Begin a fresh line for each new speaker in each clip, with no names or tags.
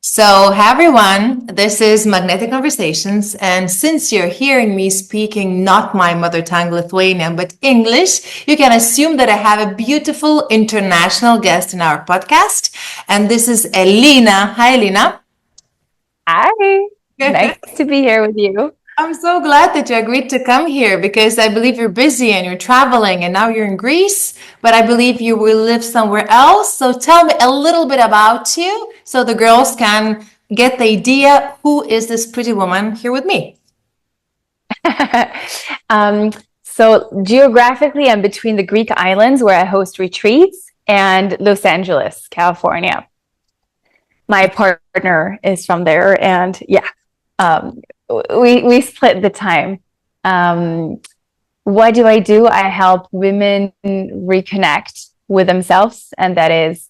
So, hi everyone, this is Magnetic Conversations. And since you're hearing me speaking not my mother tongue Lithuanian, but English, you can assume that I have a beautiful international guest in our podcast. And this is Elina. Hi, Elina.
Hi, nice to be here with you.
I'm so glad that you agreed to come here because I believe you're busy and you're traveling and now you're in Greece, but I believe you will live somewhere else. So tell me a little bit about you so the girls can get the idea who is this pretty woman here with me.
um, so geographically, I'm between the Greek islands where I host retreats and Los Angeles, California. My partner is from there, and um, we split the time. Um, what do? I help women reconnect with themselves, and that is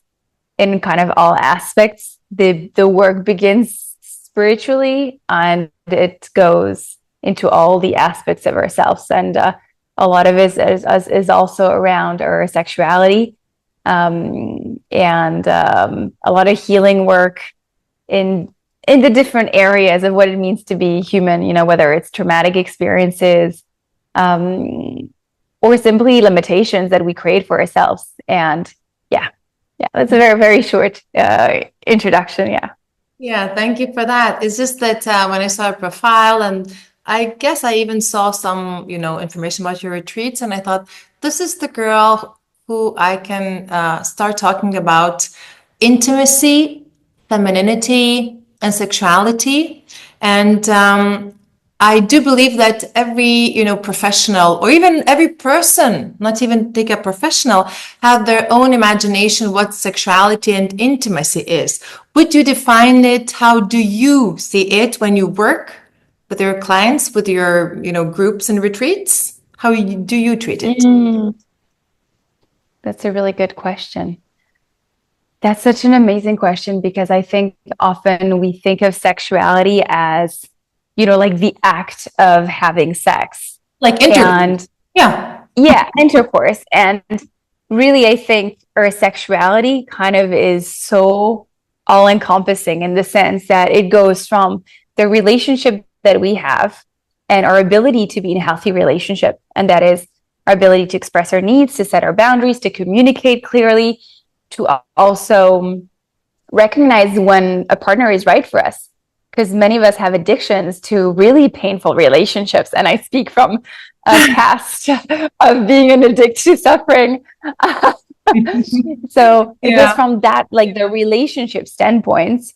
in kind of all aspects. The work begins spiritually, and it goes into all the aspects of ourselves, and a lot of it is also around our sexuality, and a lot of healing work in the different areas of what it means to be human. Whether it's traumatic experiences, um, or simply limitations that we create for ourselves. And yeah, that's a very, very short introduction. Yeah.
Yeah, thank you for that. It's just that when I saw a profile, and I guess I even saw some, information about your retreats, and I thought this is the girl who I can start talking about intimacy, femininity, and sexuality. And I do believe that every, professional or even every person, not even take a professional, have their own imagination what sexuality and intimacy is. Would you define it? How do you see it when you work with your clients, with your, groups and retreats? Do you treat it?
Mm, that's a really good question. That's such an amazing question because I think often we think of sexuality as, like the act of having sex
Like interview.
and
Yeah.
yeah, intercourse. And really, I think our sexuality kind of is so all encompassing in the sense that it goes from the relationship that we have and our ability to be in a healthy relationship. And that is our ability to express our needs, to set our boundaries, to communicate clearly, to also recognize when a partner is right for us. Because many of us have addictions to really painful relationships. And I speak from a past of being an addict to suffering. So it goes
Yeah.
from that, like the relationship standpoints,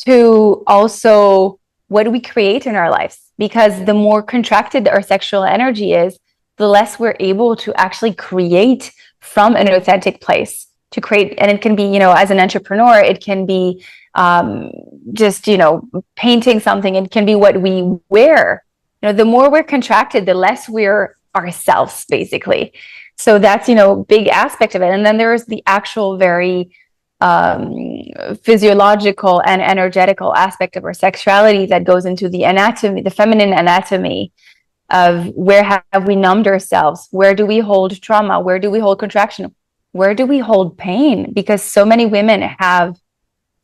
to also what do we create in our lives? Because the more contracted our sexual energy is, the less we're able to actually create from an authentic place to create. And it can be, as an entrepreneur, it can be just, painting something. It can be what we wear. The more we're contracted, the less we're ourselves, basically. So that's, big aspect of it. And then there's the actual very um, physiological and energetical aspect of our sexuality that goes into the anatomy, the feminine anatomy of where have we numbed ourselves? Where do we hold trauma? Where do we hold contraction? Where do we hold pain? Because so many women have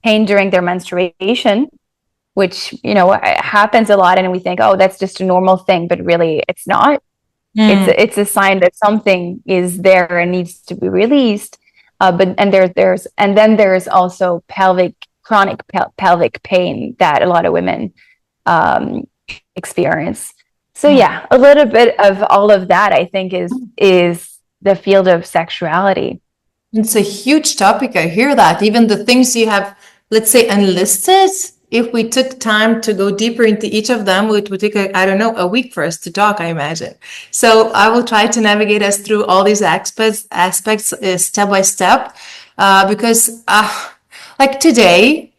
pain during their menstruation, which, happens a lot. And we think, oh, that's just a normal thing, but really it's not.
Mm.
It's a sign that something is there and needs to be released. There's also chronic pelvic pain that a lot of women um, experience. So yeah, a little bit of all of that I think is the field of sexuality.
It's a huge topic. I hear that. Even the things you have, let's say, unlisted, if we took time to go deeper into each of them, it would take, I don't know, a week for us to talk, I imagine. So I will try to navigate us through all these aspects step by step, because like today,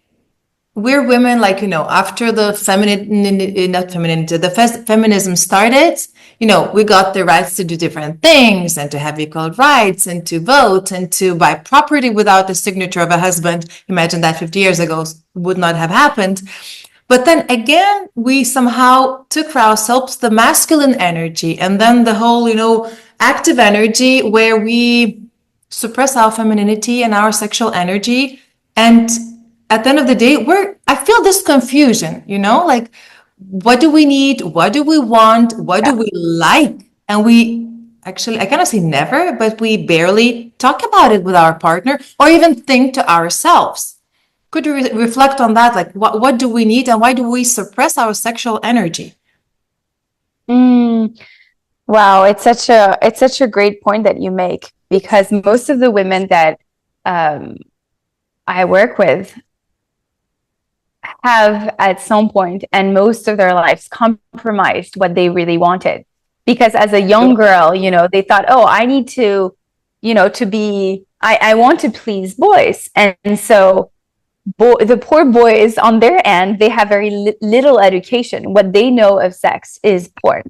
we're women, like, after the not femininity, the feminism started, we got the rights to do different things and to have equal rights and to vote and to buy property without the signature of a husband. Imagine that 50 years ago would not have happened. But then again, we somehow took for ourselves the masculine energy and then the whole, active energy where we suppress our femininity and our sexual energy. And at the end of the day, I feel this confusion, like what do we need? What do we want? What do we like? And we actually, I cannot say never, but we barely talk about it with our partner or even think to ourselves. Could you reflect on that? Like what do we need and why do we suppress our sexual energy?
Mm, wow, it's such a great point that you make, because most of the women that um, I work with have at some point and most of their lives compromised what they really wanted. Because as a young girl, they thought, oh, I need to, I want to please boys. And so the poor boys on their end, they have very little education. What they know of sex is porn.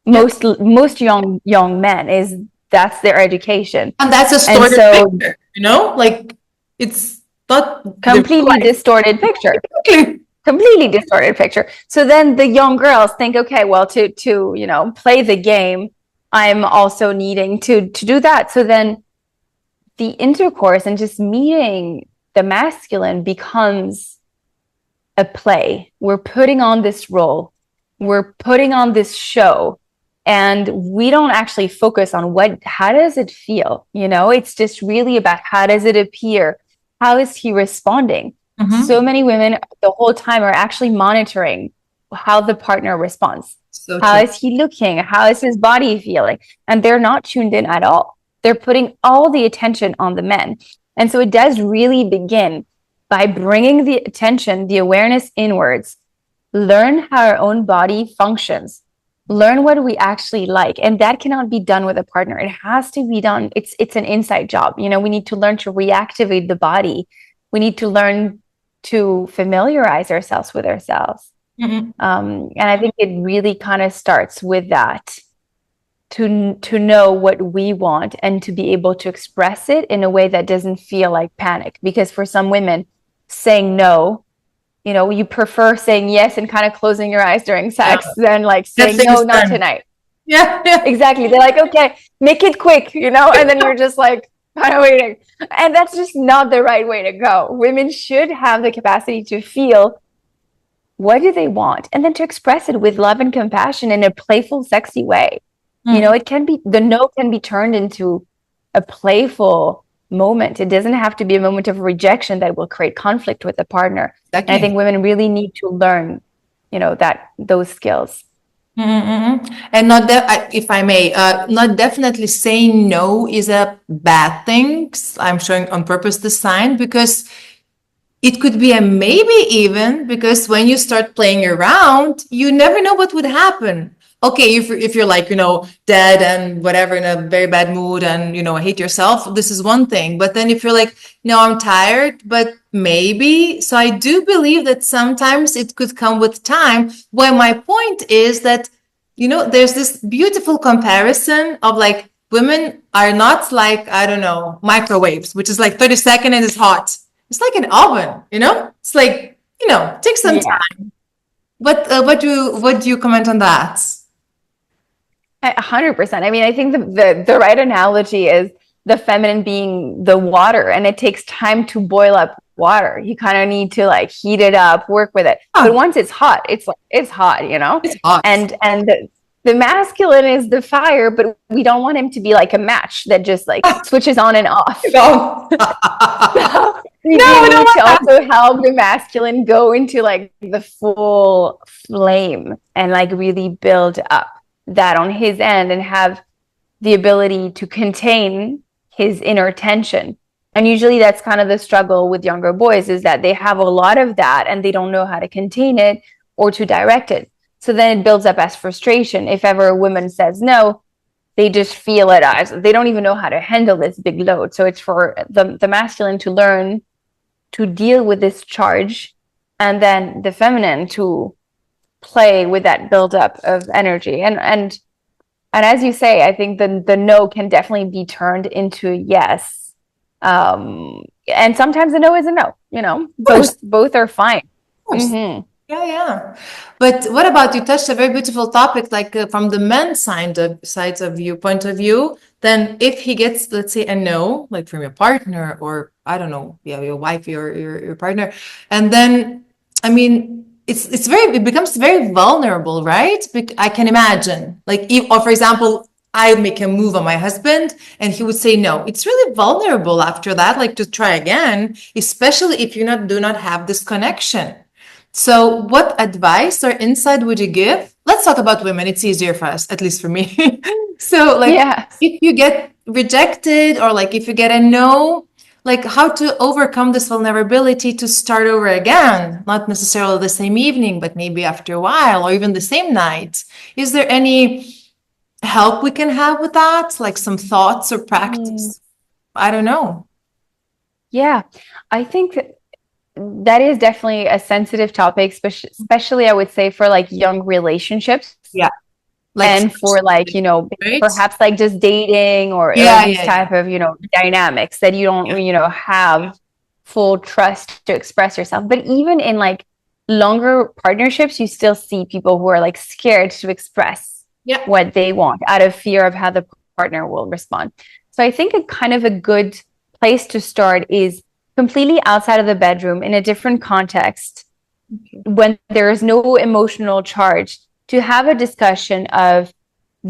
Most young men is that's their education.
And that's a
And
distorted
so
picture, like it's not
completely distorted picture. Completely distorted picture. So then the young girls think, okay, well, to play the game, I'm also needing to do that. So then the intercourse and just meeting the masculine becomes a play. We're putting on this role, we're putting on this show, and we don't actually focus on how does it feel? It's just really about how does it appear? How is he responding? So many women the whole time are actually monitoring how the partner responds.
So
How
true.
is he looking? How is his body feeling? And they're not tuned in at all. They're putting all the attention on the men. And so it does really begin by bringing the attention, the awareness inwards, learn how our own body functions, learn what we actually like. And that cannot be done with a partner. It has to be done. It's an inside job. We need to learn to reactivate the body. We need to learn to familiarize ourselves with ourselves.
Mhm.
And I think it really kind of starts with that, to know what we want and to be able to express it in a way that doesn't feel like panic. Because for some women, saying no, you prefer saying yes and kind of closing your eyes during
Yeah.
sex than like
Get
saying
things
no, not
done.
tonight.
Yeah.
Exactly. They're like, okay, make it quick, and then you're just like kind of waiting. And that's just not the right way to go. Women should have the capacity to feel what do they want and then to express it with love and compassion in a playful, sexy way. It can be, the no can be turned into a playful moment. It doesn't have to be a moment of rejection that will create conflict with the partner. And I think women really need to learn, those skills.
And not that, if I may, not definitely saying no is a bad thing. I'm showing on purpose the sign because it could be a maybe even because when you start playing around, you never know what would happen. Okay, if you're like, dead and whatever in a very bad mood and, hate yourself, this is one thing. But then if you're like, no, I'm tired, but maybe. So I do believe that sometimes it could come with time. Well, my point is that, there's this beautiful comparison of like women are not like, I don't know, microwaves, which is like 30 seconds and it's hot. It's like an oven, It's like, take some
Yeah.
time. What do you comment on that?
100%. I mean, I think the right analogy is the feminine being the water, and it takes time to boil up water. You kind of need to like heat it up, work with it.
Oh,
But once it's hot, it's hot,
it's hot.
And the masculine is the fire, but we don't want him to be like a match that just like switches on and off.
No.
We
No, I
do
don't
need to
want
also help the masculine go into like the full flame and like really build up that on his end and have the ability to contain his inner tension. And usually that's kind of the struggle with younger boys, is that they have a lot of that and they don't know how to contain it or to direct it. So then it builds up as frustration. If ever a woman says no, they just feel it as they don't even know how to handle this big load. So it's for the masculine to learn to deal with this charge, and then the feminine to play with that buildup of energy. And as you say, I think the no can definitely be turned into a yes. And sometimes a no is a no, both are fine.
Of course.
Mhm.
Yeah. But what about, you touched a very beautiful topic, like from the men's sides of point of view, then if he gets, let's say, a no, like from your partner, or I don't know, yeah, your wife, your partner, and then, I mean, it becomes very vulnerable, right? I can imagine, like, if, or for example, I make a move on my husband and he would say no. It's really vulnerable after that, like to try again, especially if you do not have this connection. So, what advice or insight would you give? Let's talk about women. It's easier for us, at least for me. So, like,
Yeah.
if you get rejected or like if you get a no, like how to overcome this vulnerability to start over again, not necessarily the same evening, but maybe after a while or even the same night. Is there any help we can have with that? Like some thoughts or
Mm,
practice? I don't know.
yeah. I think that is definitely a sensitive topic, especially I would say for like young relationships
Yeah. Like,
and for like,
right?
perhaps like just dating or
Yeah,
these
yeah, yeah.
type of, dynamics that you don't,
Yeah.
have full trust to express yourself. But even in like longer partnerships, you still see people who are like scared to express
Yeah.
what they want out of fear of how the partner will respond. So I think a kind of a good place to start is completely outside of the bedroom in a different context
Okay.
when there is no emotional charge to have a discussion of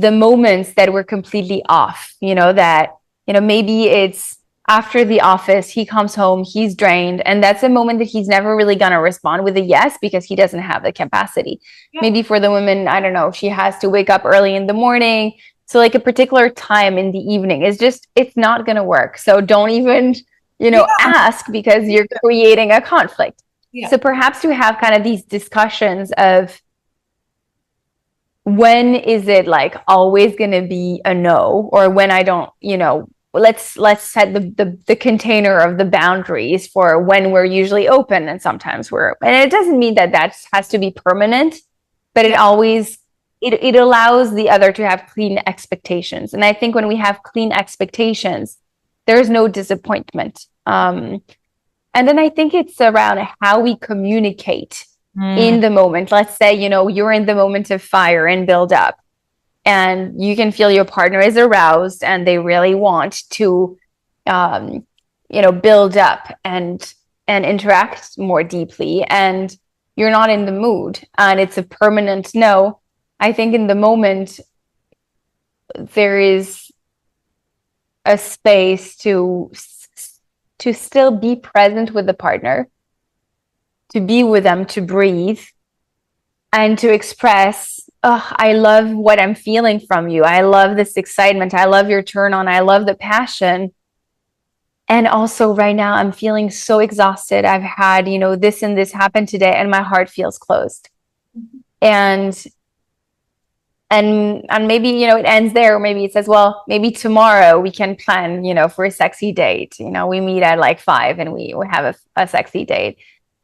the moments that were completely off, maybe it's after the office, he comes home, he's drained, and that's a moment that he's never really going to respond with a yes because he doesn't have the capacity.
Yeah.
Maybe for the woman, I don't know, she has to wake up early in the morning. So like a particular time in the evening is just, it's not going to work. So don't even,
Yeah.
ask because you're creating a conflict.
Yeah.
So perhaps to have kind of these discussions of when is it like always going to be a no, or when I don't, let's set the container of the boundaries for when we're usually open and sometimes we're, and it doesn't mean that that has to be permanent, but it
Yeah.
always it allows the other to have clean expectations. And I think when we have clean expectations, there's no disappointment. And then I think it's around how we communicate
Mm.
in the moment. Let's say, you're in the moment of fire and build up, and you can feel your partner is aroused and they really want to, um, build up and interact more deeply, and you're not in the mood and it's a permanent no. I think in the moment, there is a space to still be present with the partner, to be with them, to breathe, and to express, oh, I love what I'm feeling from you. I love this excitement. I love your turn on. I love the passion. And also, right now, I'm feeling so exhausted. I've had, this and this happen today, and my heart feels closed. And and maybe, it ends there, or maybe it says, well, maybe tomorrow we can plan, for a sexy date. We meet at like 5 and we have a sexy date.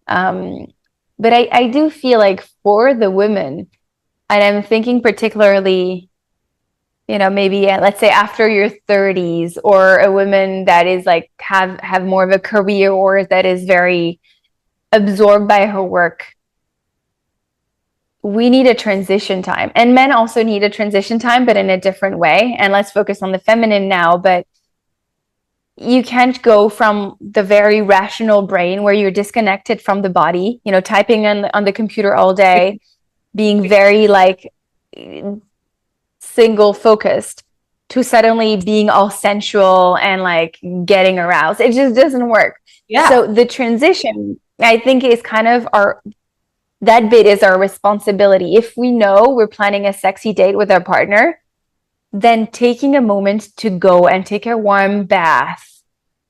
But I do feel like for the women, and I'm thinking particularly, maybe let's say after your 30s, or a woman that is like have more of a career or that is very absorbed by her work. We need a transition time, and men also need a transition time, but in a different way. And let's focus on the feminine now. But you can't go from the very rational brain where you're disconnected from the body, typing on the computer all day, being very like single focused, to suddenly being all sensual and like getting aroused. It just doesn't work.
Yeah.
So the transition, I think, is kind of that bit is our responsibility. If we know we're planning a sexy date with our partner, then taking a moment to go and take a warm bath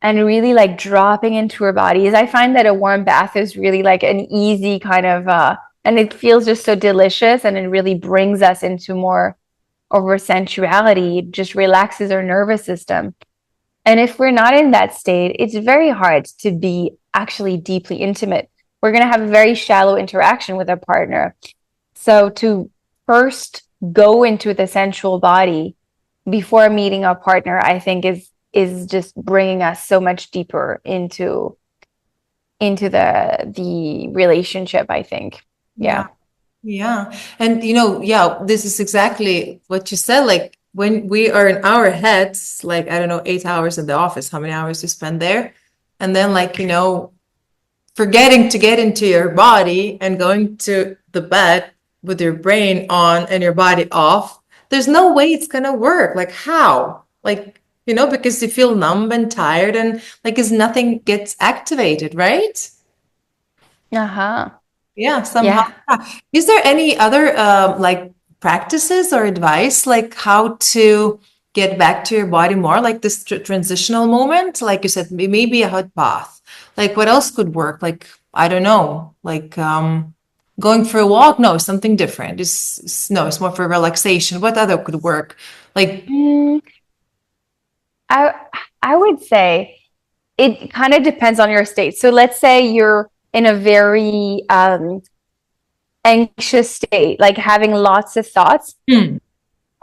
and really like dropping into our bodies. I find that a warm bath is really like an easy kind of, and it feels just so delicious, and it really brings us into more over sensuality. It just relaxes our nervous system. And if we're not in that state, it's very hard to be actually deeply intimate. We're going to have a very shallow interaction with our partner. So to first go into the sensual body before meeting our partner, I think is just bringing us so much deeper into the relationship, I think. Yeah.
Yeah. And yeah, this is exactly what you said. Like when we are in our heads, like, I don't know, 8 hours in the office, how many hours you spend there? And then, like, forgetting to get into your body and going to the bed with your brain on and your body off, there's no way it's gonna work. Like, how? Like, because you feel numb and tired, and like, is nothing gets activated, right?
Uh-huh.
Yeah, somehow.
Yeah.
Yeah. Is there any other like practices or advice, like how to get back to your body more, like this transitional moment? Like you said, maybe a hot bath. Like what else could work? Like, I don't know, like going for a walk? No, something different. No, it's more for relaxation. What other could work? Like,
Mm, I I would say it kind of depends on your state. So let's say you're in a very anxious state, like having lots of thoughts.
hmm,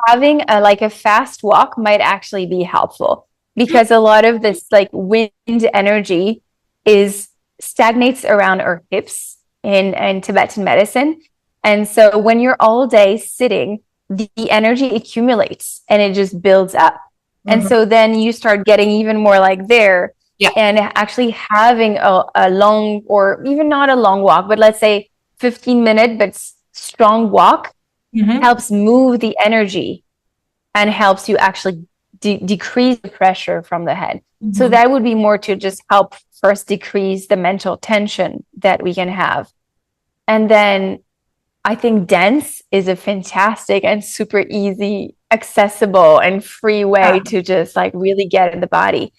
Having a fast walk might actually be helpful because a lot of this like wind energy is stagnates around our hips in Tibetan medicine. And so when you're all day sitting, the energy accumulates and it just builds up. And
mhm.
so then you start getting even more like there
Yeah.
and actually having a long or even not a long walk, but let's say 15-minute but strong walk
Hmm.
helps move the energy and helps you actually decrease the pressure from the head. So
Hmm.
that would be more to just help first decrease the mental tension that we can have. And then I think dance is a fantastic and super easy, accessible, and free way
Yeah.
to just like really get in the body,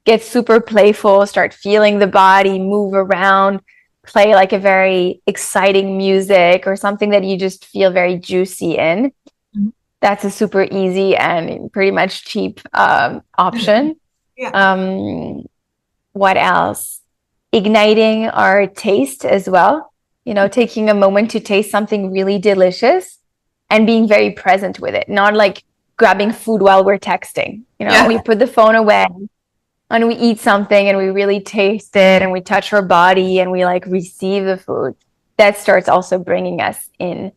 get super playful, start feeling the body, move around, play like a very exciting music or something that you just feel very juicy in. That's a super easy and pretty much cheap option.
Yeah.
Um, what else? Igniting our taste as well. Taking a moment to taste something really delicious and being very present with it, not like grabbing food while we're texting. We
Yeah.
put the phone away and we eat something and we really taste it and we touch our body and we like receive the food. That starts also bringing us in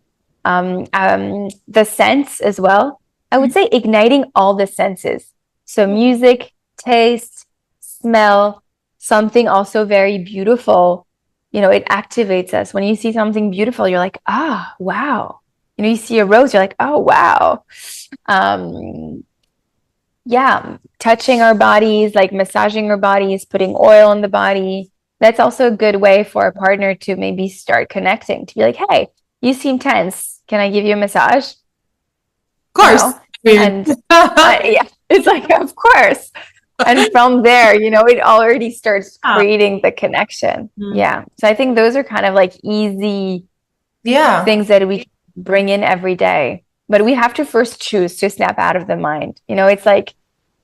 the sense as well. I would say igniting all the senses. So music, taste, smell, something also very beautiful. It activates us. When you see something beautiful, you're like, ah, wow. You see a rose, you're like, oh, wow. Um, yeah, touching our bodies, like massaging our bodies, putting oil on the body. That's also a good way for a partner to maybe start connecting, to be like, hey, you seem tense. Can I give you a massage?
Of course. I mean,
And yeah, it's like, of course. And from there, it already starts creating the connection.
Mm.
Yeah. So I think those are kind of like easy
Yeah.
things that we bring in every day. But we have to first choose to snap out of the mind. It's like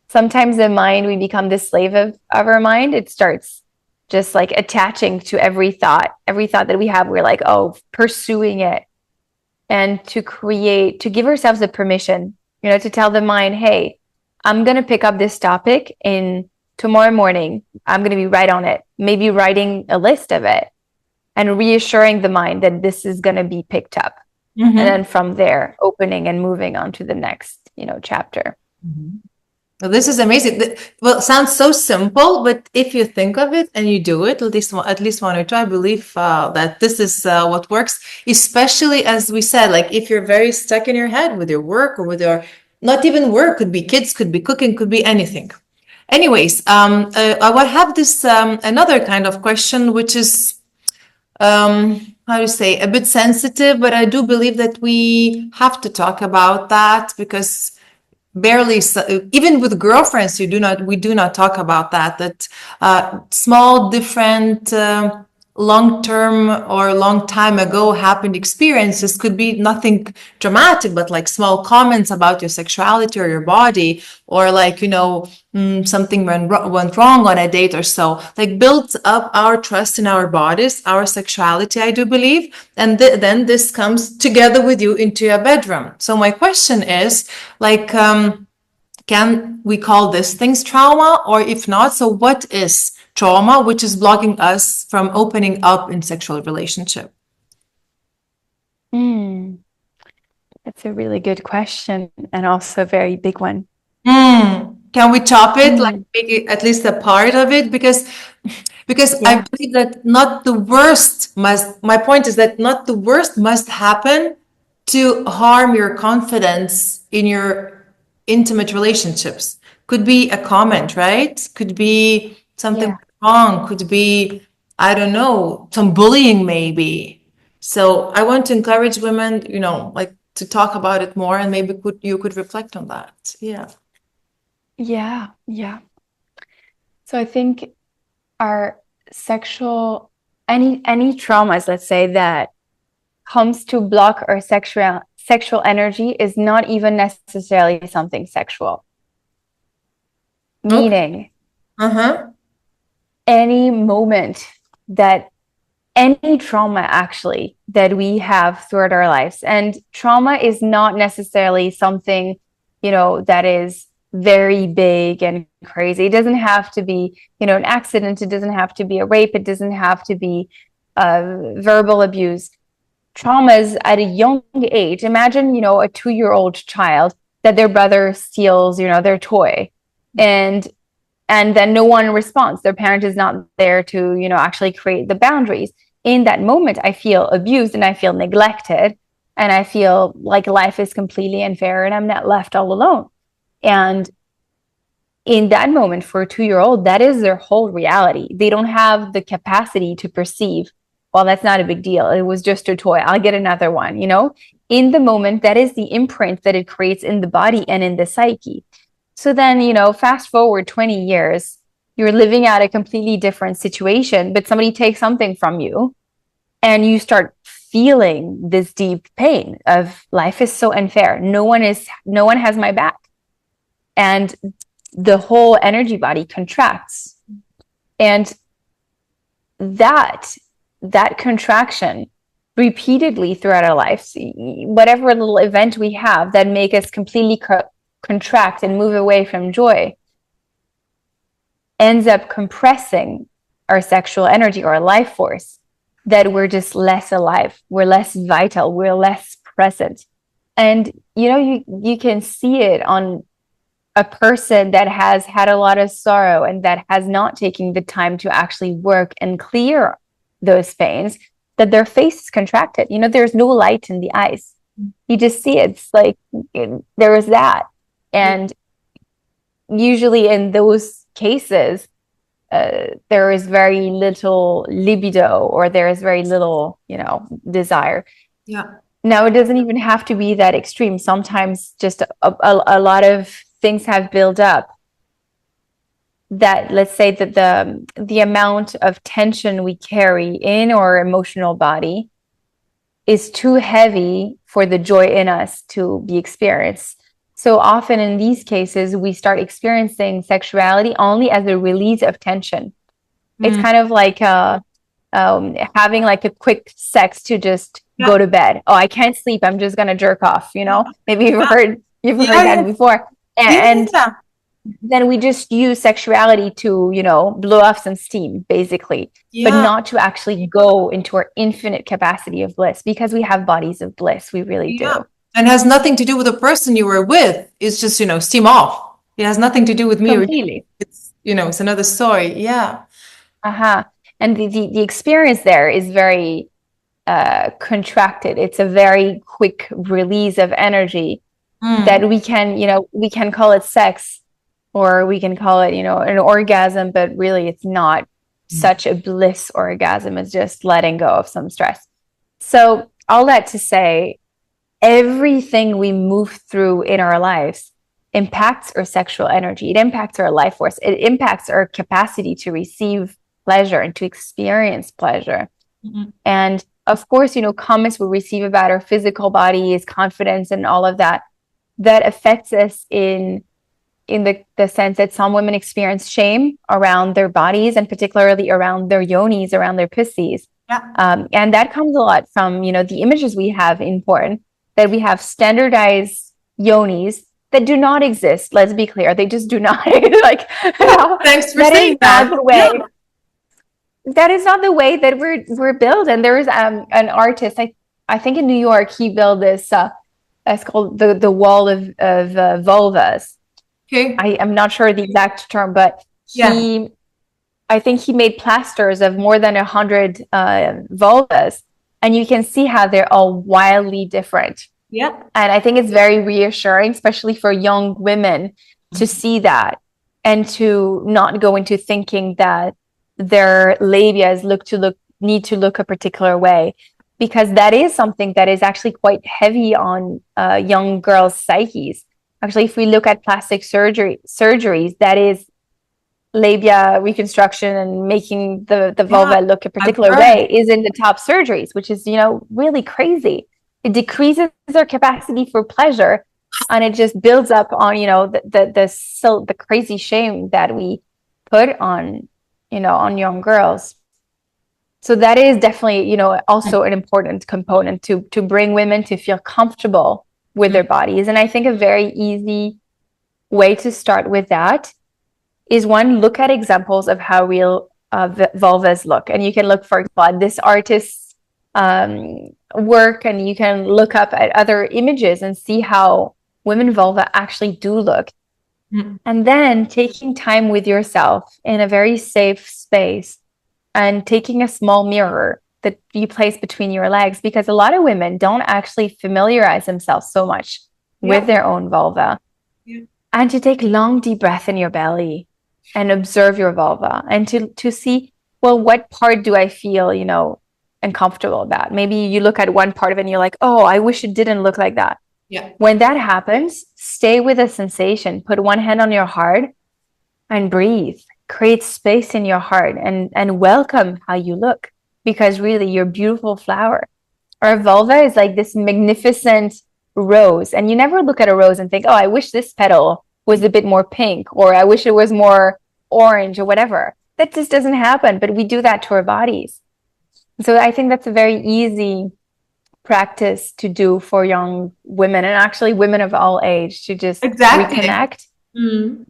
sometimes the mind, we become the slave of our mind. It starts just like attaching to every thought that we have. We're like, oh, pursuing it. And to give ourselves the permission, to tell the mind, hey, I'm going to pick up this topic in tomorrow morning. I'm going to be right on it, maybe writing a list of it and reassuring the mind that this is going to be picked up. And
Mhm.
then from there, opening and moving on to the next, chapter.
Mhm. Well, this is amazing. Well, it sounds so simple, but if you think of it and you do it, at least one or two, I believe that this is what works. Especially as we said, like if you're very stuck in your head with your work or with your, not even work, could be kids, could be cooking, could be anything. Anyways, I will have this another kind of question, which is how to say, a bit sensitive, but I do believe that we have to talk about that because barely even with girlfriends we do not talk about that small different long term or long time ago happened experiences could be nothing dramatic, but like small comments about your sexuality or your body, or like something went wrong on a date or so, like builds up our trust in our bodies, our sexuality, I do believe. And then this comes together with you into your bedroom. So my question is, like, can we call this things trauma? Or if not, so what is trauma which is blocking us from opening up in sexual relationship?
Mm, That's a really good question, and also a very big one.
Can we top it, like
Mm,
make it at least a part of it? Because I
yeah,
believe that not the worst must, my point is that not the worst must happen to harm your confidence in your intimate relationships. Could be a comment, right? Could be something
yeah,
wrong, could be, I don't know, some bullying maybe. So I want to encourage women, like to talk about it more, and maybe you could reflect on that. Yeah.
yeah, yeah. So I think our sexual, any traumas, let's say, that comes to block our sexual energy is not even necessarily something sexual.
Okay.
Meaning,
Uh-huh.
any moment that any trauma actually that we have throughout our lives. And trauma is not necessarily something, that is very big and crazy. It doesn't have to be, an accident. It doesn't have to be a rape. It doesn't have to be verbal abuse. Traumas at a young age. Imagine, a 2-year-old child that their brother steals, their toy. And then no one responds. Their parent is not there to, actually create the boundaries. In that moment, I feel abused and I feel neglected, and I feel like life is completely unfair and I'm not left all alone. And in that moment, for a 2-year-old, that is their whole reality. They don't have the capacity to perceive, well, that's not a big deal. It was just a toy. I'll get another one, In the moment, that is the imprint that it creates in the body and in the psyche. So then, fast forward 20 years, you're living out a completely different situation, but somebody takes something from you and you start feeling this deep pain of life is so unfair. No one has my back. And the whole energy body contracts. And that contraction repeatedly throughout our lives, whatever little event we have that make us completely contract and move away from joy, ends up compressing our sexual energy or our life force, that we're just less alive, we're less vital, we're less present. And you can see it on a person that has had a lot of sorrow and that has not taken the time to actually work and clear those pains, that their face is contracted. There's no light in the eyes. You just see it's like there is that. And usually in those cases, there is very little libido, or there is very little, desire.
Yeah.
Now, it doesn't even have to be that extreme. Sometimes just a lot of things have built up that, let's say that the amount of tension we carry in our emotional body is too heavy for the joy in us to be experienced. So often in these cases, we start experiencing sexuality only as a release of tension. It's kind of like having like a quick sex to just go to bed. Oh, I can't sleep. I'm just gonna jerk off. Maybe you've heard that before. And
Yeah.
then we just use sexuality to, blow off some steam, basically, but
Yeah.
not to actually go into our infinite capacity of bliss, because we have bodies of bliss. We really
Yeah.
do.
And has nothing to do with the person you were with. It's just, steam off. It has nothing to do with me or you.
Completely.
It's another story. Yeah.
Uh-huh. And the experience there is very contracted. It's a very quick release of energy that we can call it sex, or we can call it, an orgasm, but really it's not such a bliss orgasm. It's just letting go of some stress. So all that to say, everything we move through in our lives impacts our sexual energy. It impacts our life force. It impacts our capacity to receive pleasure and to experience pleasure. And of course, comments we receive about our physical bodies, confidence, and all of that affects us in the sense that some women experience shame around their bodies, and particularly around their yonis, around their pussies.
Yeah.
And that comes a lot from, the images we have in porn, that we have standardized yonis that do not exist. Let's be clear. They just do not. Like,
Thanks for
that
saying
is not
that.
the way. Yeah. That is not the way that we're built. And there is an artist, I think in New York, he built this it's called the wall of vulvas.
Okay.
I am not sure the exact term, but
Yeah.
I think he made plasters of more than 100 vulvas, and you can see how they're all wildly different.
Yeah.
And I think it's very reassuring, especially for young women, to see that and to not go into thinking that their labias need to look a particular way, because that is something that is actually quite heavy on young girls' psyches. Actually, if we look at plastic surgeries, that is labia reconstruction and making the
Yeah.
vulva look a
I've
particular
heard.
way is in the top surgeries, which is, really crazy. It decreases our capacity for pleasure, and it just builds up on, the crazy shame that we put on, on young girls. So that is definitely, also an important component to bring women to feel comfortable with their bodies. And I think a very easy way to start with that is, one, look at examples of how real vulvas look. And you can look, for example, at this artist's work, and you can look up at other images and see how women vulva actually do look.
Mm.
And then taking time with yourself in a very safe space and taking a small mirror that you place between your legs, because a lot of women don't actually familiarize themselves so much with their own vulva.
Yeah.
And to take long, deep breath in your belly and observe your vulva, and to see, well, what part do I feel, uncomfortable about? Maybe you look at one part of it and you're like, oh, I wish it didn't look like that.
Yeah.
When that happens, stay with the sensation. Put one hand on your heart and breathe. Create space in your heart and welcome how you look, because really you're a beautiful flower. Our vulva is like this magnificent rose, and you never look at a rose and think, oh, I wish this petal was a bit more pink, or I wish it was more orange, or whatever. That just doesn't happen, but we do that to our bodies. So I think that's a very easy practice to do for young women, and actually women of all age, to just
Exactly.
reconnect
Mm.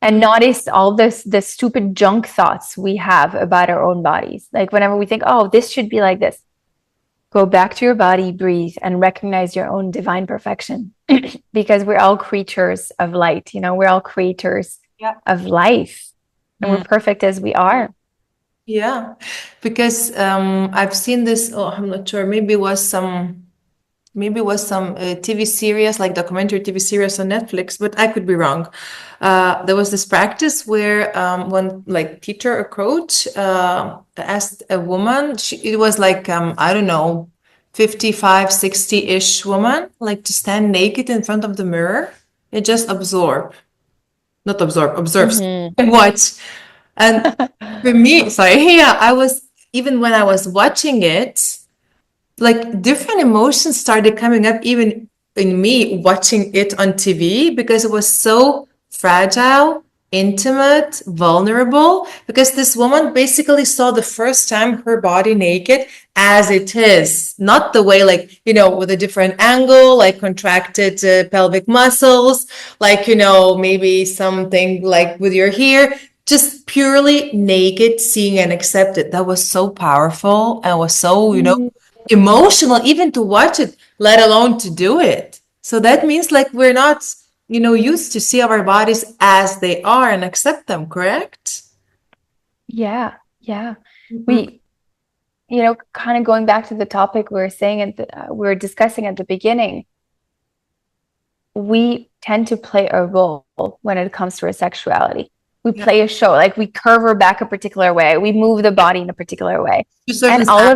and notice all the stupid junk thoughts we have about our own bodies. Like whenever we think, oh, this should be like this, go back to your body, breathe, and recognize your own divine perfection. Because we're all creatures of light, we're all creators
Yeah.
of life, and we're perfect as we are.
Yeah, because I've seen this. Oh, I'm not sure. Maybe it was some TV series, like documentary TV series on Netflix, but I could be wrong. There was this practice where one like teacher or coach asked a woman, it was like, I don't know, 55, 60-ish woman, like to stand naked in front of the mirror and just observe, and watch. And for me, sorry, yeah, even when I was watching it, like different emotions started coming up even in me watching it on TV, because it was so fragile, intimate, vulnerable, because this woman basically saw the first time her body naked as it is, not the way, like, with a different angle, like contracted pelvic muscles, like, maybe something like with your hair, just purely naked, seeing and accepted. That was so powerful and was so, emotional even to watch it, let alone to do it. So that means like we're not, used to see our bodies as they are and accept them, correct?
Yeah, yeah.
Mhm.
Kind of going back to the topic we were discussing at the beginning, we tend to play a role when it comes to our sexuality. We
Yeah.
play a show, like we curve our back a particular way, we move the body in a particular way.
To certain
And all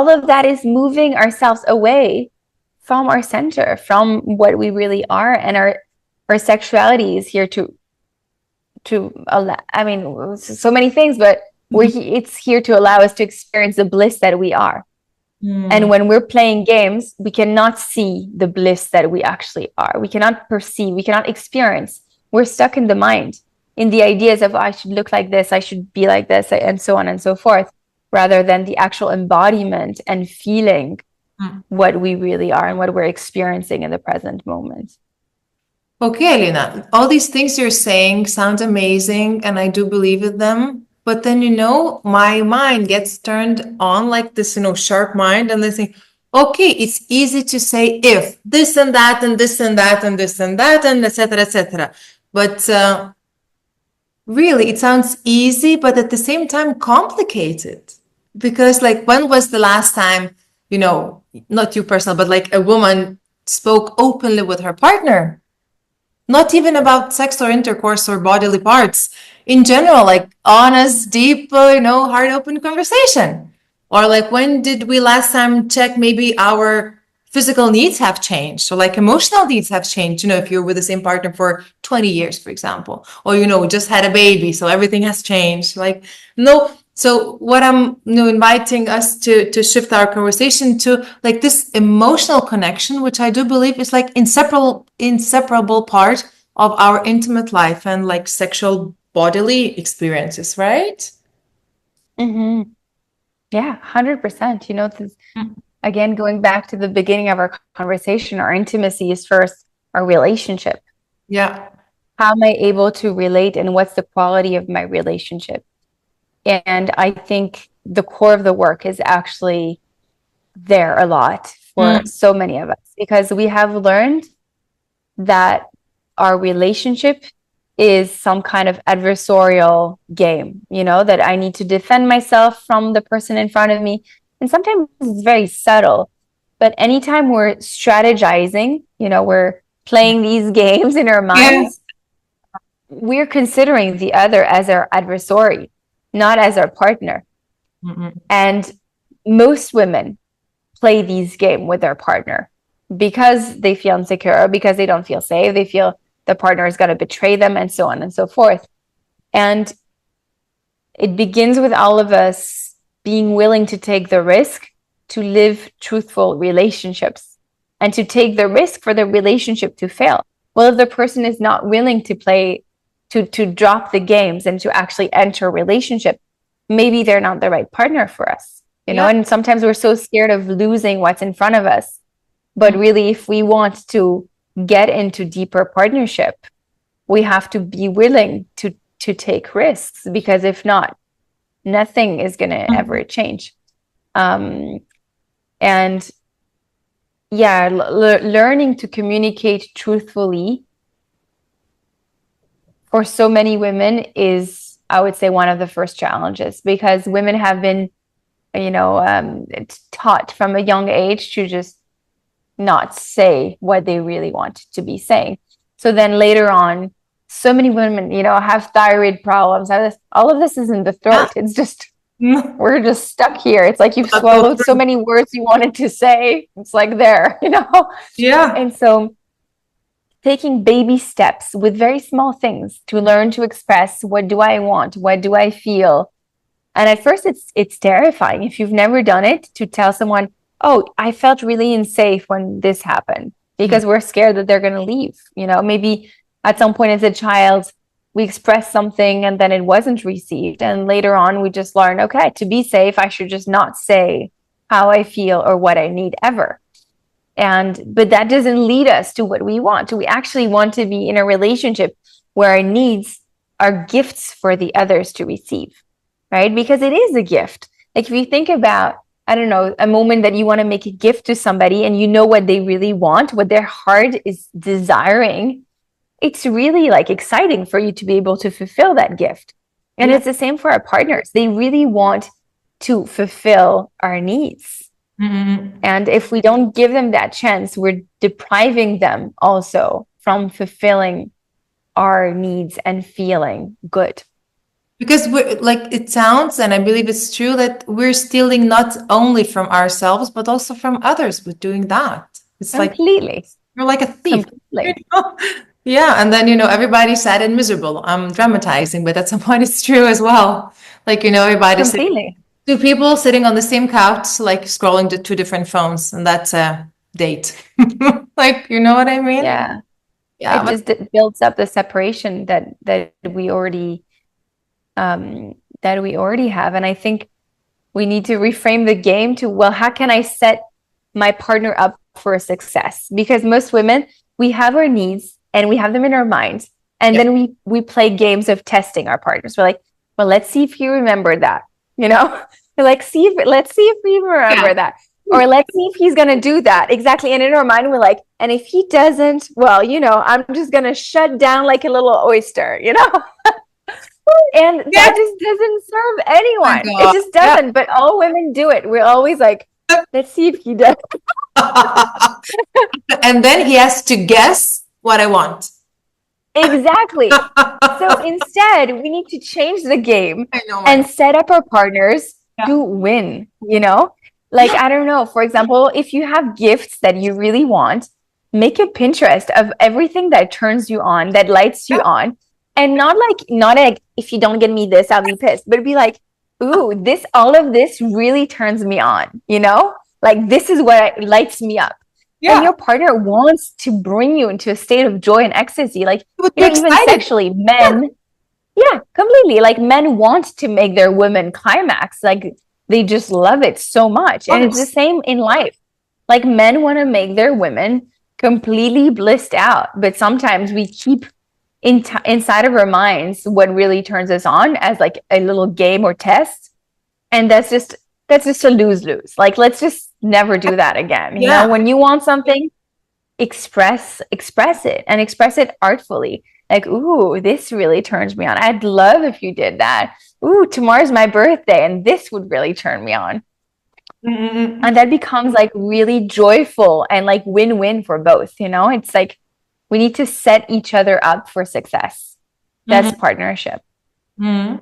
of that is moving ourselves away from our center, from what we really are. And our sexuality is here to allow, I mean, so many things, but it's here to allow us to experience the bliss that we are. And when we're playing games, we cannot see the bliss that we actually are. We cannot perceive, we cannot experience. We're stuck in the mind, in the ideas of, I should look like this, I should be like this, and so on and so forth, rather than the actual embodiment and feeling what we really are and what we're experiencing in the present moment.
Okay, Alina, all these things you're saying sound amazing, and I do believe in them. But then, my mind gets turned on like this, sharp mind, and they think, okay, it's easy to say if this and that and this and that and this and that and etc. etc. But really, it sounds easy, but at the same time complicated. Because like when was the last time, not you personal, but like a woman spoke openly with her partner? Not even about sex or intercourse or bodily parts. In general, like honest, deep, heart open conversation. Or like when did we last time check maybe our physical needs have changed or like emotional needs have changed, if you're with the same partner for 20 years, for example, or, just had a baby, so everything has changed. Like, no. So what I'm inviting us to shift our conversation to like this emotional connection, which I do believe is like inseparable part of our intimate life and like sexual bodily experiences, right?
Mm-hmm. Yeah, 100%. Again, going back to the beginning of our conversation, our intimacy is first our relationship.
Yeah.
How am I able to relate and what's the quality of my relationship? And I think the core of the work is actually there a lot for so many of us because we have learned that our relationship is some kind of adversarial game, that I need to defend myself from the person in front of me. And sometimes it's very subtle, but anytime we're strategizing, we're playing these games in our minds, we're considering the other as our adversary, not as our partner. And most women play these games with their partner because they feel insecure, because they don't feel safe, they feel the partner is going to betray them, and so on and so forth. And it begins with all of us being willing to take the risk to live truthful relationships and to take the risk for the relationship to fail. Well, if the person is not willing to play, to drop the games and to actually enter a relationship, maybe they're not the right partner for us, and sometimes we're so scared of losing what's in front of us. But really, if we want to get into deeper partnership, we have to be willing to take risks, because if not, nothing is going to ever change. And yeah, learning to communicate truthfully for so many women is, I would say, one of the first challenges, because women have been, taught from a young age to just not say what they really want to be saying. So then later on, so many women, have thyroid problems. All of this is in the throat. It's just, we're just stuck here. It's like you've swallowed so many words you wanted to say. It's like there,
Yeah.
And so taking baby steps with very small things to learn to express, what do I want? What do I feel? And at first it's terrifying if you've never done it, to tell someone, oh, I felt really unsafe when this happened, because we're scared that they're going to leave. Maybe at some point as a child, we expressed something and then it wasn't received. And later on, we just learn, okay, to be safe, I should just not say how I feel or what I need ever. But that doesn't lead us to what we want. We actually want to be in a relationship where our needs are gifts for the others to receive, right? Because it is a gift. Like if you think about, I don't know, a moment that you want to make a gift to somebody and you know what they really want, what their heart is desiring, it's really like exciting for you to be able to fulfill that gift. And it's the same for our partners. They really want to fulfill our needs. And if we don't give them that chance, we're depriving them also from fulfilling our needs and feeling good.
Because we're like, it sounds, and I believe it's true, that we're stealing not only from ourselves, but also from others with doing that. It's
completely.
Like, you're like a thief.
Completely.
Yeah. And then, everybody's sad and miserable. I'm dramatizing, but at some point it's true as well. Like, everybody's
completely.
Two people sitting on the same couch, like scrolling to two different phones, and that's a date. Like, you know what I mean?
Yeah.
Yeah.
It just builds up the separation that we already have. And I think we need to reframe the game to, well, how can I set my partner up for a success? Because most women, we have our needs and we have them in our minds. And then we play games of testing our partners. We're like, well, let's see if you remember that. We're like, let's see if we remember that. Or let's see if he's going to do that. Exactly. And in our mind, we're like, and if he doesn't, well, I'm just going to shut down like a little oyster, And
Yeah.
that just doesn't serve
Oh my
anyone. It
God.
just doesn't. But all women do it. We're always like, let's see if he does.
Yeah. And then he has to guess what I want.
Exactly. So instead, we need to change the game
I know,
and set up our partners
Yeah.
to win. Like, I don't know, for example, if you have gifts that you really want, make a Pinterest of everything that turns you on, that lights you on. And not like if you don't get me this, I'll be pissed, but be like, ooh, all of this really turns me on. Like this is what lights me up. And your partner wants to bring you into a state of joy and ecstasy. Like,
Would be
even
excited.
sexually, men, yeah, completely. Like men want to make their women climax. Like they just love it so much. And it's the same in life. Like men want to make their women completely blissed out. But sometimes we keep inside of our minds what really turns us on as like a little game or test. And that's just a lose-lose. Like, let's just never do that again. When you want something, express it and express it artfully. Like, ooh, this really turns me on. I'd love if you did that. Ooh, tomorrow's my birthday and this would really turn me on.
Mm-hmm.
And that becomes like really joyful and like win-win for both. It's like we need to set each other up for success. That's partnership.
Mm-hmm.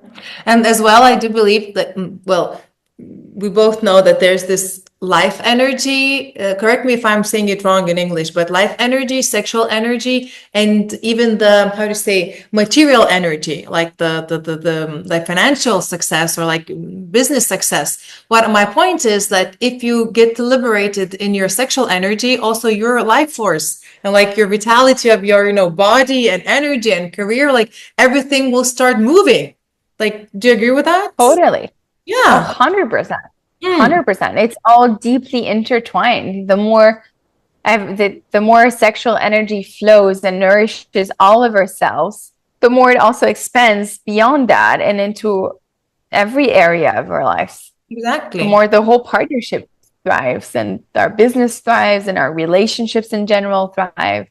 And as well, I do believe that, well, we both know that there's this life energy. Correct me if I'm saying it wrong in English, but life energy, sexual energy, and even the, how to say, material energy, like the like financial success or like business success. What my point is that if you get liberated in your sexual energy, also your life force and like your vitality of your, body and energy and career, like everything will start moving. Like, do you agree with that?
Totally.
Yeah.
100%. 100%. It's all deeply intertwined. The more sexual energy flows and nourishes all of ourselves, the more it also expands beyond that and into every area of our lives.
Exactly.
The more the whole partnership thrives and our business thrives and our relationships in general thrive.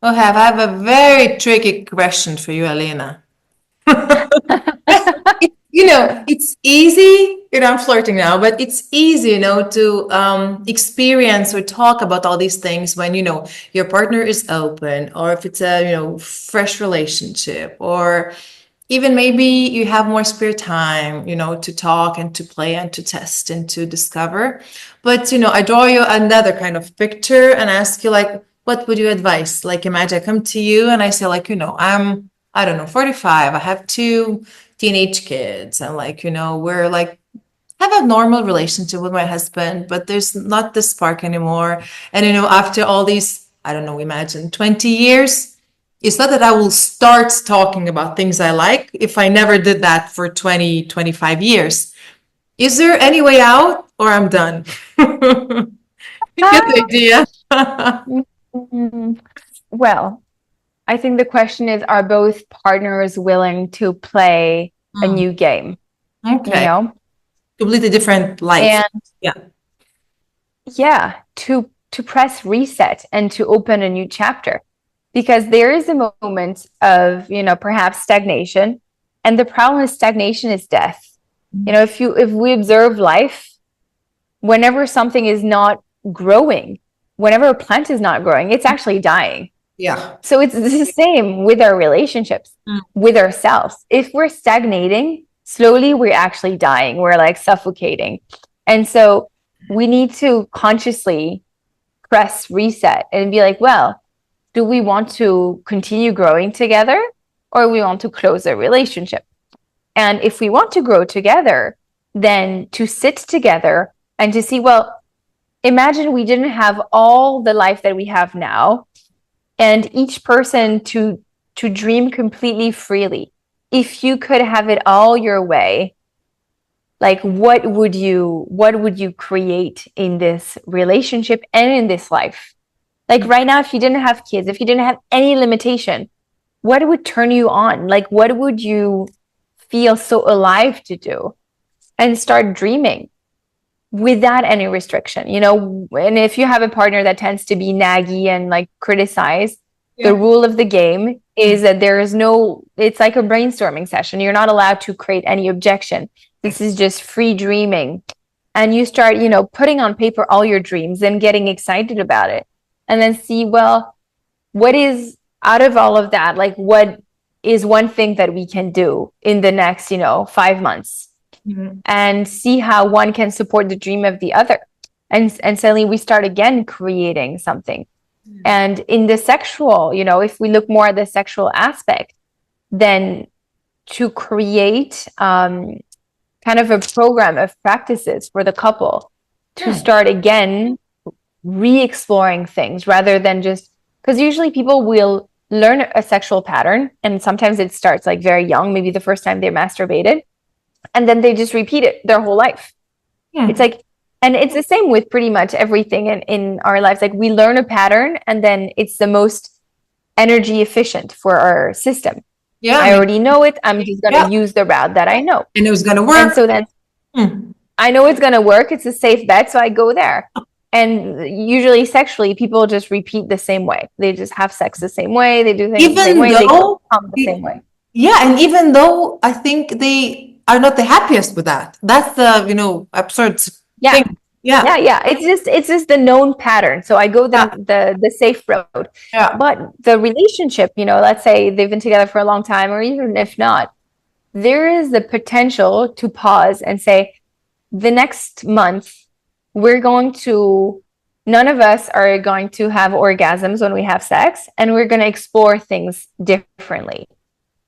I have a very tricky question for you, Elena. It's easy, I'm flirting now, but it's easy, to experience or talk about all these things when, your partner is open, or if it's a, fresh relationship, or even maybe you have more spare time, to talk and to play and to test and to discover. But, I draw you another kind of picture and ask you, like, what would you advise? Like, imagine I come to you and I say, like, I don't know, 45. I have two teenage kids, and like, we're like, have a normal relationship with my husband, but there's not the spark anymore. And, after all these, I don't know, imagine 20 years, it's not that I will start talking about things I like if I never did that for 20, 25 years. Is there any way out, or I'm done? You get the idea.
Well, I think the question is, are both partners willing to play a new game?
Okay. Completely different life.
And
yeah,
to press reset and to open a new chapter, because there is a moment of, perhaps stagnation, and the problem with stagnation is death. If we observe life, whenever something is not growing, whenever a plant is not growing, it's actually dying.
Yeah.
So it's the same with our relationships, with ourselves. If we're stagnating, slowly we're actually dying. We're like suffocating. And so we need to consciously press reset and be like, well, do we want to continue growing together, or we want to close a relationship? And if we want to grow together, then to sit together and to see, well, imagine we didn't have all the life that we have now, and each person to dream completely freely. If you could have it all your way, like what would you create in this relationship and in this life? Like right now, if you didn't have kids, if you didn't have any limitation, what would turn you on? Like what would you feel so alive to do? And start dreaming. without any restriction, and if you have a partner that tends to be naggy and like criticize, the rule of the game is that it's like a brainstorming session. You're not allowed to create any objection. This is just free dreaming. And you start, putting on paper all your dreams and getting excited about it. And then see, well, what is out of all of that? Like, what is one thing that we can do in the next, 5 months? And see how one can support the dream of the other. And suddenly we start again creating something. And in the sexual, if we look more at the sexual aspect, then to create kind of a program of practices for the couple to start again re-exploring things rather than just, because usually people will learn a sexual pattern and sometimes it starts like very young, maybe the first time they masturbated, and then they just repeat it their whole life. It's like, and it's the same with pretty much everything in our lives. Like we learn a pattern and then it's the most energy efficient for our system. I already know it. I'm just going to use the route that I know.
And it was going to work.
And so then I know it's going to work. It's a safe bet. So I go there. And usually sexually, people just repeat the same way. They just have sex the same way. They do things the same way. They come the same way.
Yeah. And even though I think they are not the happiest with that. That's the, absurd thing.
Yeah. It's just the known pattern. So I go the safe road.
Yeah.
But the relationship, let's say they've been together for a long time, or even if not, there is the potential to pause and say, the next month, none of us are going to have orgasms when we have sex, and we're going to explore things differently.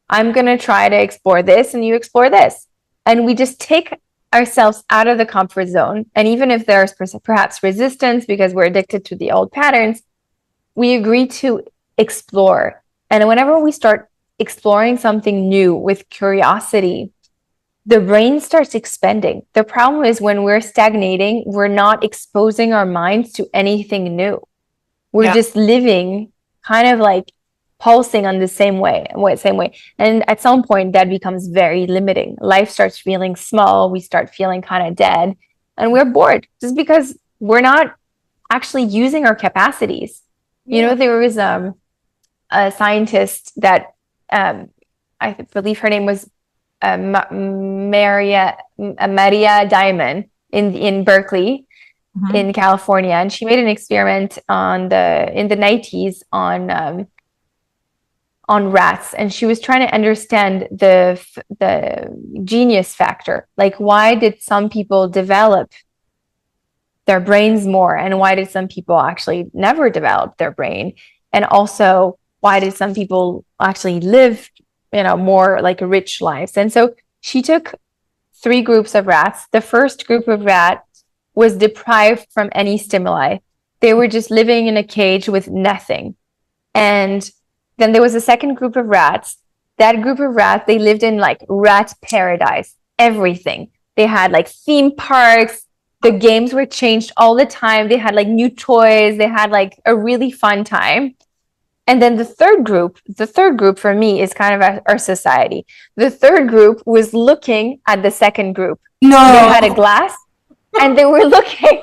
I'm going to try to explore this and you explore this. And we just take ourselves out of the comfort zone. And even if there's perhaps resistance because we're addicted to the old patterns, we agree to explore. And whenever we start exploring something new with curiosity, the brain starts expanding. The problem is when we're stagnating, we're not exposing our minds to anything new. We're just living kind of like pulsing on the same way. And at some point that becomes very limiting. Life starts feeling small. We start feeling kind of dead and we're bored just because we're not actually using our capacities. There was a scientist that I believe her name was Maria Diamond in Berkeley, in California, and she made an experiment in the 90s on rats, and she was trying to understand the genius factor. Like, why did some people develop their brains more, and why did some people actually never develop their brain, and also why did some people actually live more like rich lives? And so she took 3 groups of rats. The first group of rats was deprived from any stimuli. They were just living in a cage with nothing. And then there was a second group of rats. That group of rats, they lived in like rat paradise, everything. They had like theme parks. The games were changed all the time. They had like new toys. They had like a really fun time. And then the third group for me is kind of our society. The third group was looking at the second group.
No.
They had a glass and they were looking.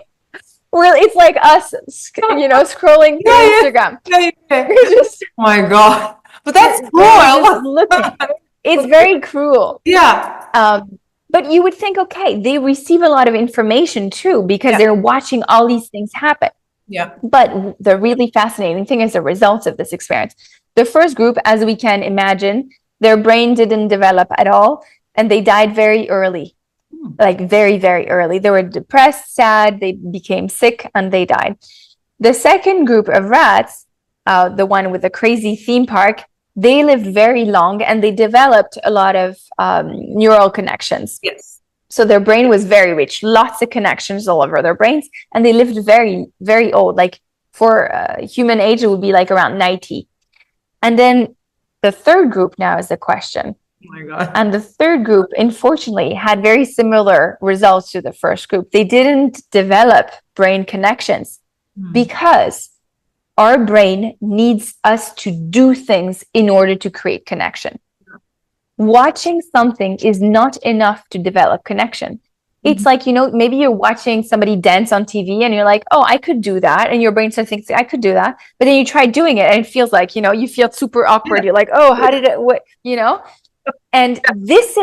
Well, it's like us, scrolling through Instagram.
Oh my God. But that's cruel.
It's very cruel.
Yeah.
But you would think, okay, they receive a lot of information too, because they're watching all these things happen.
Yeah.
But the really fascinating thing is the results of this experience. The first group, as we can imagine, their brain didn't develop at all, and they died very early, like very, very early. They were depressed, sad, they became sick, and they died. The second group of rats, the one with the crazy theme park, they lived very long, and they developed a lot of neural connections.
Yes.
So their brain was very rich, lots of connections all over their brains, and they lived very, very old. Like for human age, it would be like around 90. And then the third group now is the question.
Oh my God.
And the third group, unfortunately, had very similar results to the first group. They didn't develop brain connections because our brain needs us to do things in order to create connection. Watching something is not enough to develop connection. It's like, maybe you're watching somebody dance on TV and you're like, oh, I could do that. And your brain starts thinking, I could do that. But then you try doing it and it feels like, you feel super awkward. You're like, oh, how did it, what? And this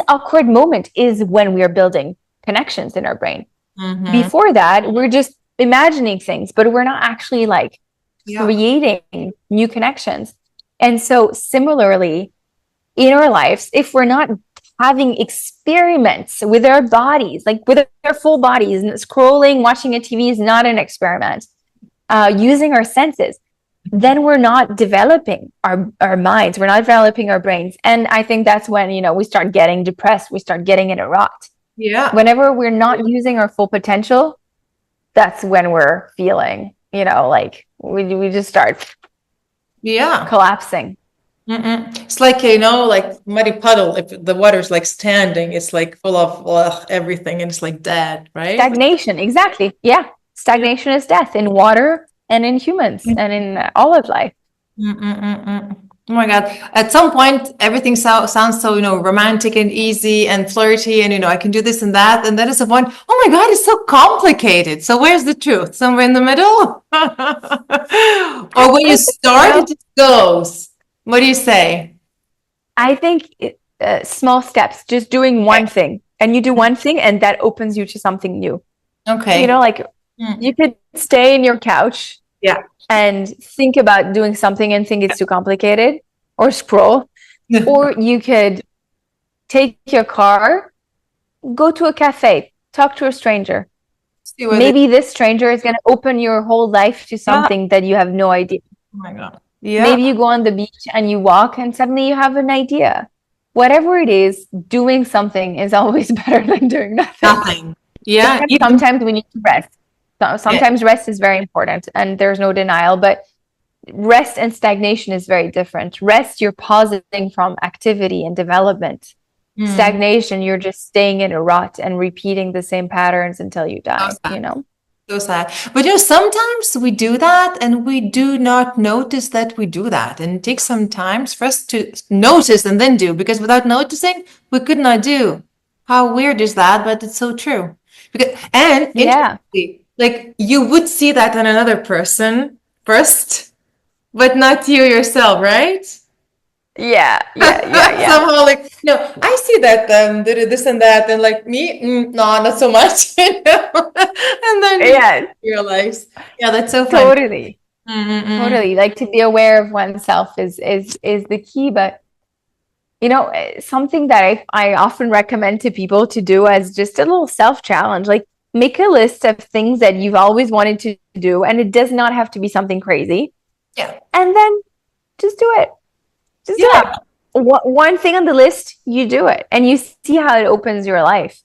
awkward moment is when we are building connections in our brain.
Mhm.
Before that, we're just imagining things, but we're not actually like creating new connections. And so similarly, in our lives, if we're not having experiments with our bodies, like with our full bodies, and scrolling, watching a TV is not an experiment, using our senses, then we're not developing our minds, we're not developing our brains. And I think that's when, we start getting depressed, we start getting in a rut.
Yeah.
Whenever we're not using our full potential, that's when we're feeling, like we just start collapsing.
It's like, like muddy puddle. If the water's like standing, it's like full of everything and it's like dead, right?
Stagnation, exactly. Yeah. Stagnation is death in water and in humans and in all of life.
Oh my God. At some point, everything sounds so, romantic and easy and flirty and, I can do this and that. And then it's a point, oh my God, it's so complicated. So where's the truth? Somewhere in the middle? Or when you start, it just goes. What do you say?
I think small steps, just doing one thing, and you do one thing and that opens you to something new.
Okay.
Like you could stay in your couch and think about doing something and think it's too complicated or scroll. Or you could take your car, go to a cafe, talk to a stranger. Maybe this stranger is going to open your whole life to something that you have no idea.
Oh my God. Yeah.
Maybe you go on the beach and you walk and suddenly you have an idea. Whatever it is, doing something is always better than doing nothing.
Yeah.
Sometimes we need to rest. Sometimes rest is very important and there's no denial, but rest and stagnation is very different. Rest, you're pausing from activity and development. Stagnation, you're just staying in a rut and repeating the same patterns until you die,
So sad. But sometimes we do that and we do not notice that we do that. And it takes some time for us to notice and then do, because without noticing, we could not do. How weird is that? But it's so true. Interestingly, like you would see that in another person first, but not you yourself, right?
Yeah.
Somehow, like, I see that this and that, and like me, no, not so much, and then you realize, that's so funny.
Totally. Totally. Like to be aware of oneself is the key. But something that I often recommend to people to do as just a little self-challenge, like make a list of things that you've always wanted to do, and it does not have to be something crazy.
Yeah.
And then just do it. Just do it. One thing on the list, you do it, and you see how it opens your life.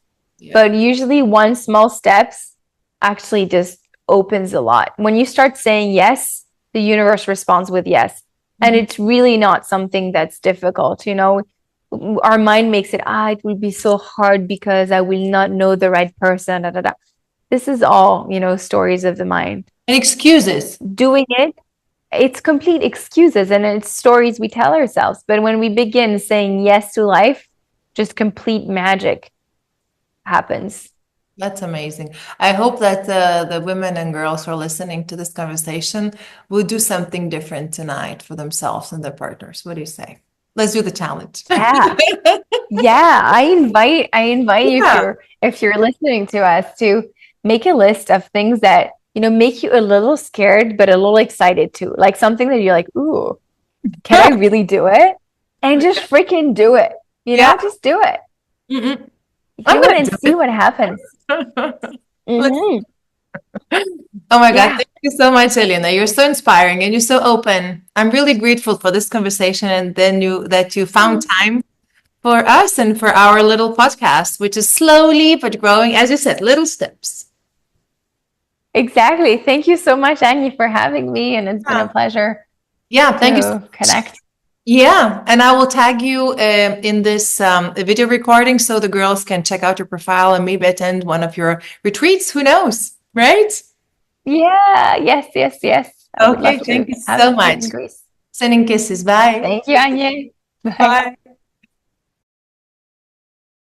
But usually one small steps actually just opens a lot. When you start saying yes, the universe responds with yes. And it's really not something that's difficult. Our mind makes it, it will be so hard because I will not know the right person. This is all, stories of the mind.
And excuses.
Doing it's complete excuses and it's stories we tell ourselves. But when we begin saying yes to life, just complete magic happens.
That's amazing. I hope that the women and girls who are listening to this conversation will do something different tonight for themselves and their partners. What do you say? Let's do the challenge.
Yeah. I invite you, if you're listening to us, to make a list of things that make you a little scared, but a little excited too. Like something that you're like, ooh, can I really do it? And just freaking do it. Just do it. Do it and see what happens.
Oh my God. Thank you so much, Elena. You're so inspiring and you're so open. I'm really grateful for this conversation and then that you found time for us and for our little podcast, which is slowly but growing, as you said, little steps.
Exactly. Thank you so much, Agni, for having me. And it's been a pleasure.
Yeah, thank you so much.
Connect.
Yeah, and I will tag you in this video recording so the girls can check out your profile and maybe attend one of your retreats. Who knows, right?
Yeah, yes.
Okay, thank you so much. Sending kisses. Bye.
Thank you, Anya.
Bye.